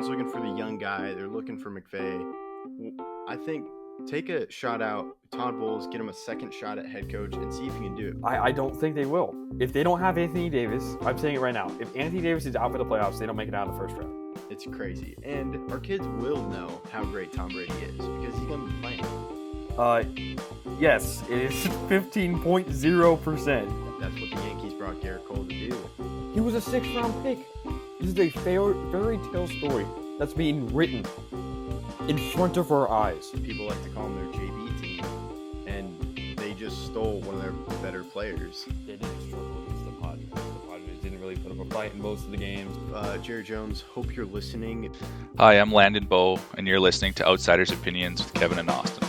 everyone's looking for the young guy. They're looking for McVay. I think take a shot out Todd Bowles, get him a second shot at head coach, and see if you can do it. I don't think they will. If they don't have Anthony Davis, I'm saying it right now. If Anthony Davis is out for the playoffs, they don't make it out of the first round. It's crazy. And our kids will know how great Tom Brady is because he's going to be playing. Yes, it is 15.0%. That's what the Yankees brought Garrett Cole to do. He was a 6th-round pick. This is a fairy tale story that's being written in front of our eyes. People like to call them their JV team, and they just stole one of their better players. They didn't struggle against the Padres. The Padres didn't really put up a fight in most of the games. Jerry Jones, hope you're listening. Hi, I'm Landon Bowe, and you're listening to Outsiders Opinions with Kevin and Austin.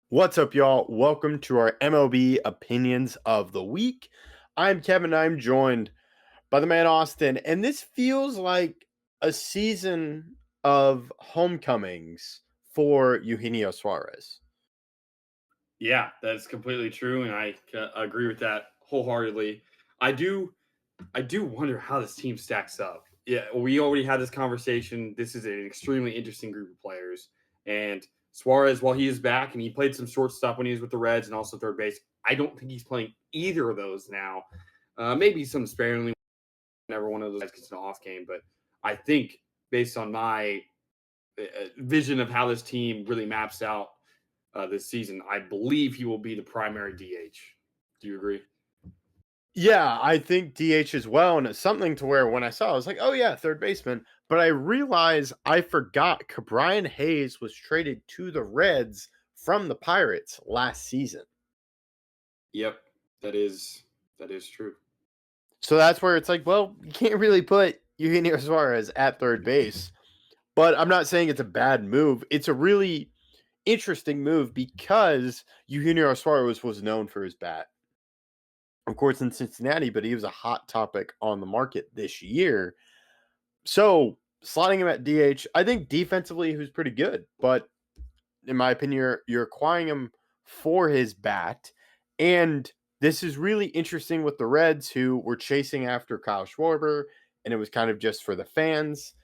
What's up, y'all? Welcome to our MLB Opinions of the Week. I'm Kevin. I'm joined by the man Austin, and this feels like a season of homecomings for Eugenio Suarez. Yeah, that's completely true, and I agree with that wholeheartedly. I do wonder how this team stacks up. Yeah, we already had this conversation. This is an extremely interesting group of players, and Suarez, while he is back and he played some shortstop when he was with the Reds and also third base, I don't think he's playing either of those now. Maybe some sparingly whenever one of those guys gets an off game, but I think based on my vision of how this team really maps out this season, I believe he will be the primary DH. Do you agree? Yeah, I think DH as well, and it's something to where when I saw it, I was like, oh yeah, third baseman. But I realized I forgot Brian Hayes was traded to the Reds from the Pirates last season. Yep, that is true. So that's where it's like, well, you can't really put Eugenio Suarez at third base. But I'm not saying it's a bad move. It's a really interesting move because Eugenio Suarez was known for his bat. Of course, in Cincinnati, but he was a hot topic on the market this year. So slotting him at DH, I think defensively he was pretty good. But in my opinion, you're acquiring him for his bat. And this is really interesting with the Reds, who were chasing after Kyle Schwarber, and it was kind of just for the fans.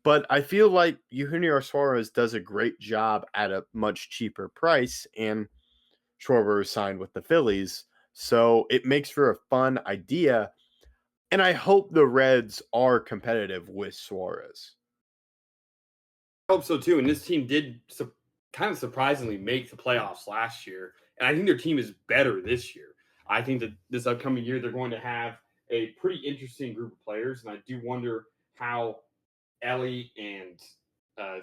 But I feel like Eugenio Suarez does a great job at a much cheaper price, and Schwarber is signed with the Phillies. So it makes for a fun idea, and I hope the Reds are competitive with Suarez. I hope so too, and this team did kind of surprisingly make the playoffs last year, and I think their team is better this year. I think that this upcoming year they're going to have a pretty interesting group of players, and I do wonder how Ellie and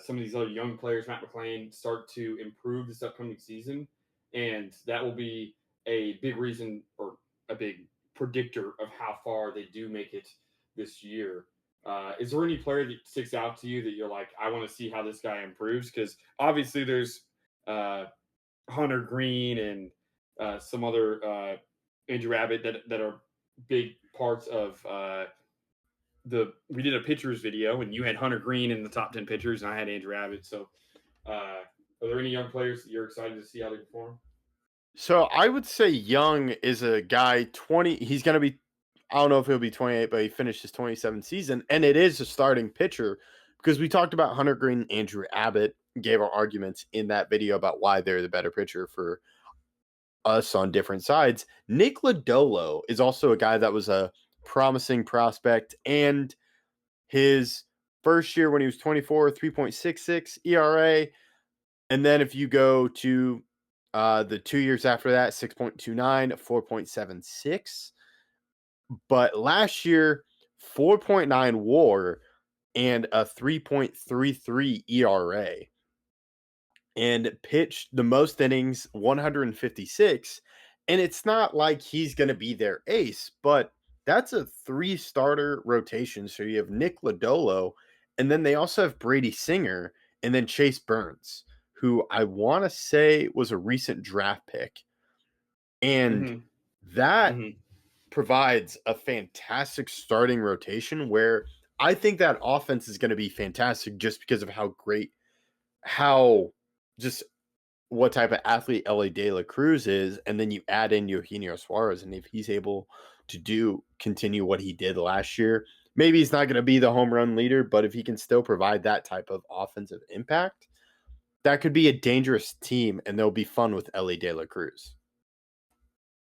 some of these other young players, Matt McClain, start to improve this upcoming season, and that will be a big reason or a big predictor of how far they do make it this year. Is there any player that sticks out to you that you're like, I want to see how this guy improves? Because obviously there's Hunter Green and some other Andrew Abbott that are big parts of we did a pitchers video, and you had Hunter Green in the top 10 pitchers, and I had Andrew Abbott. So are there any young players that you're excited to see how they perform? So I would say Young is a guy 20. He's going to be, I don't know if he'll be 28, but he finished his 27th season. And it is a starting pitcher because we talked about Hunter Green and Andrew Abbott, gave our arguments in that video about why they're the better pitcher for us on different sides. Nick Lodolo is also a guy that was a promising prospect. And his first year when he was 24, 3.66 ERA. And then if you go to the 2 years after that, 6.29, 4.76. But last year, 4.9 WAR and a 3.33 ERA. And pitched the most innings, 156. And it's not like he's going to be their ace, but that's a 3-starter rotation. So you have Nick Lodolo, and then they also have Brady Singer, and then Chase Burns, who I want to say was a recent draft pick. And that provides a fantastic starting rotation where I think that offense is going to be fantastic just because of what type of athlete Ellie De La Cruz is. And then you add in Eugenio Suarez, and if he's able to continue what he did last year, maybe he's not going to be the home run leader, but if he can still provide that type of offensive impact, that could be a dangerous team, and they'll be fun with Ellie De La Cruz.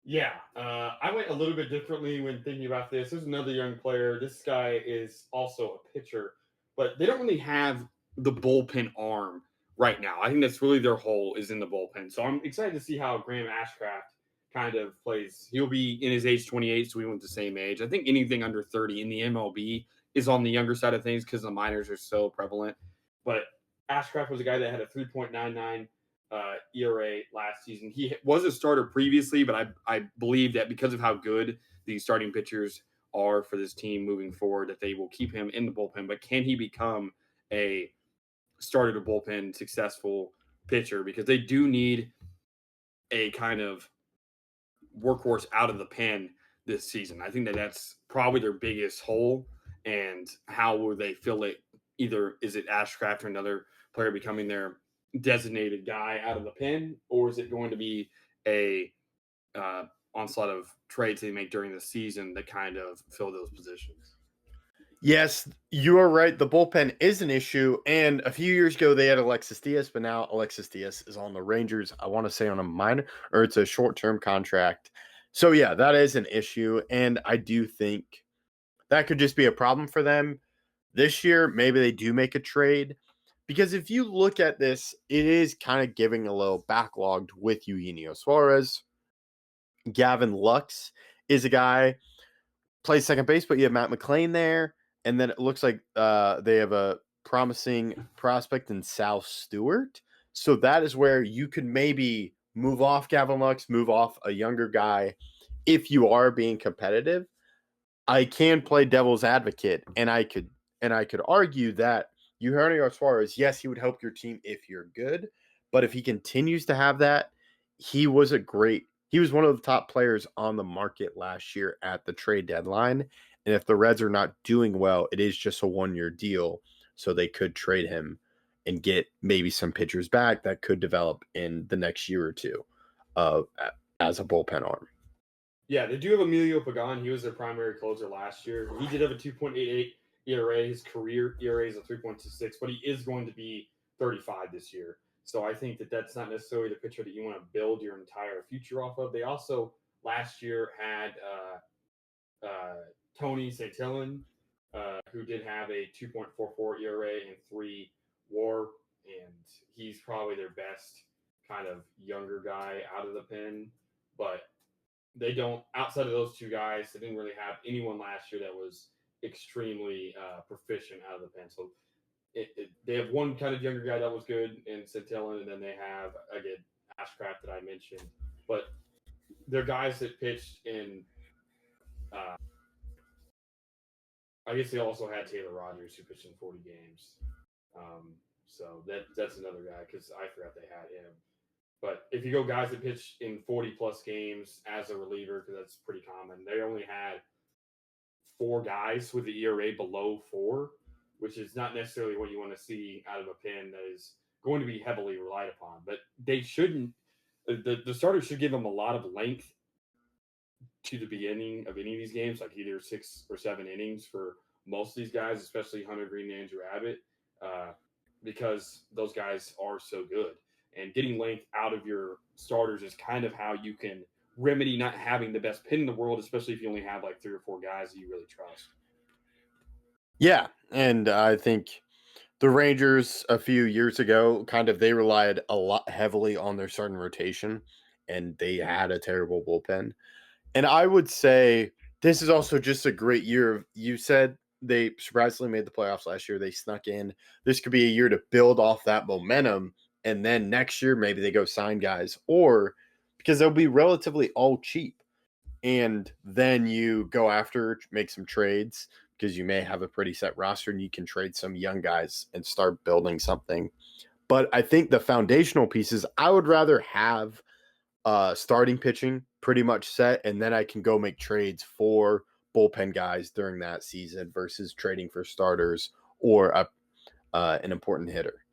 Yeah, I went a little bit differently when thinking about this. There's another young player. This guy is also a pitcher, but they don't really have the bullpen arm right now. I think that's really their hole is in the bullpen. So I'm excited to see how Graham Ashcraft kind of plays. He'll be in his age 28, so we went the same age. I think anything under 30 in the MLB is on the younger side of things because the minors are so prevalent. But Ashcraft was a guy that had a 3.99 ERA last season. He was a starter previously, but I believe that because of how good these starting pitchers are for this team moving forward, that they will keep him in the bullpen. But can he become a starter to bullpen successful pitcher? Because they do need a kind of workhorse out of the pen this season. I think that that's probably their biggest hole. And how will they fill it? Either is it Ashcraft or another player becoming their designated guy out of the pen, or is it going to be a onslaught of trades they make during the season that kind of fill those positions? Yes, you are right. The bullpen is an issue. And a few years ago, they had Alexis Diaz, but now Alexis Diaz is on the Rangers. I want to say on a minor, or it's a short-term contract. So, yeah, that is an issue. And I do think that could just be a problem for them. This year, maybe they do make a trade. Because if you look at this, it is kind of giving a little backlogged with Eugenio Suarez. Gavin Lux is a guy, plays second base, but you have Matt McClain there. And then it looks like they have a promising prospect in Sal Stewart. So that is where you could maybe move off Gavin Lux, move off a younger guy if you are being competitive. I can play devil's advocate, and I could argue that Eugenio Suarez, yes, he would help your team if you're good, but if he continues to have that, he was one of the top players on the market last year at the trade deadline. And if the Reds are not doing well, it is just a 1-year deal, so they could trade him and get maybe some pitchers back that could develop in the next year or two as a bullpen arm. Yeah, they do have Emilio Pagan. He was their primary closer last year. He did have a 2.88 ERA. His career ERA is a 3.26, but he is going to be 35 this year. So I think that that's not necessarily the pitcher that you want to build your entire future off of. They also last year had Tony Santillan, who did have a 2.44 ERA and 3 WAR, and he's probably their best kind of younger guy out of the pen. But they don't, outside of those two guys, they didn't really have anyone last year that was extremely proficient out of the pen. So they have one kind of younger guy that was good in Santillan, and then they have, again, Ashcraft that I mentioned. But they're guys that pitched in I guess they also had Taylor Rogers who pitched in 40 games. So that's another guy because I forgot they had him. But if you go guys that pitch in 40-plus games as a reliever, because that's pretty common, they only had 4 guys with the ERA below 4, which is not necessarily what you want to see out of a pen that is going to be heavily relied upon. But they shouldn't – the starters should give them a lot of length to the beginning of any of these games, like either 6 or 7 innings for most of these guys, especially Hunter Green and Andrew Abbott, because those guys are so good. And getting length out of your starters is kind of how you can remedy not having the best pin in the world, especially if you only have like 3 or 4 guys that you really trust. Yeah, and I think the Rangers a few years ago, they relied a lot heavily on their starting rotation, and they had a terrible bullpen. And I would say this is also just a great year. You said they surprisingly made the playoffs last year. They snuck in. This could be a year to build off that momentum. And then next year, maybe they go sign guys, or because they'll be relatively all cheap. And then you go after, make some trades because you may have a pretty set roster and you can trade some young guys and start building something. But I think the foundational pieces, I would rather have starting pitching pretty much set, and then I can go make trades for bullpen guys during that season versus trading for starters or an important hitter.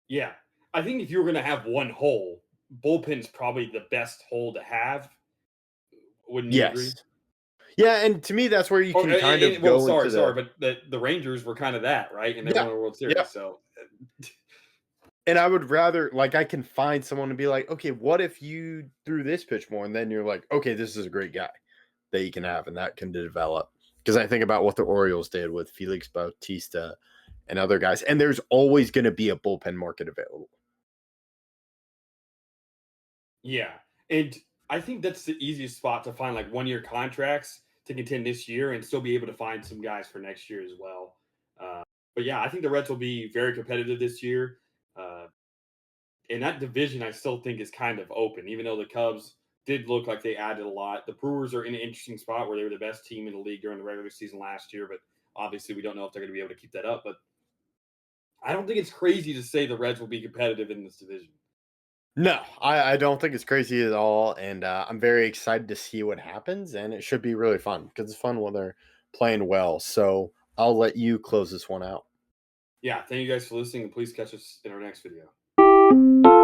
Yeah. I think if you were going to have one hole, bullpen's probably the best hole to have. Wouldn't you agree? Yeah, and to me, that's where you can kind of go into but the Rangers were kind of that, right? And they Yeah, won a World Series, yeah. so And I would rather, like, I can find someone to be like, okay, what if you threw this pitch more? And then you're like, okay, this is a great guy that you can have and that can develop. Because I think about what the Orioles did with Felix Bautista and other guys. And there's always going to be a bullpen market available. yeah. And I think that's the easiest spot to find like 1-year contracts to contend this year and still be able to find some guys for next year as well. But yeah, I think the Reds will be very competitive this year. And that division, I still think, is kind of open, even though the Cubs did look like they added a lot. The Brewers are in an interesting spot where they were the best team in the league during the regular season last year, but obviously we don't know if they're going to be able to keep that up. But I don't think it's crazy to say the Reds will be competitive in this division. No, I don't think it's crazy at all. And I'm very excited to see what happens. And it should be really fun because it's fun when they're playing well. So I'll let you close this one out. Yeah, thank you guys for listening, and please catch us in our next video.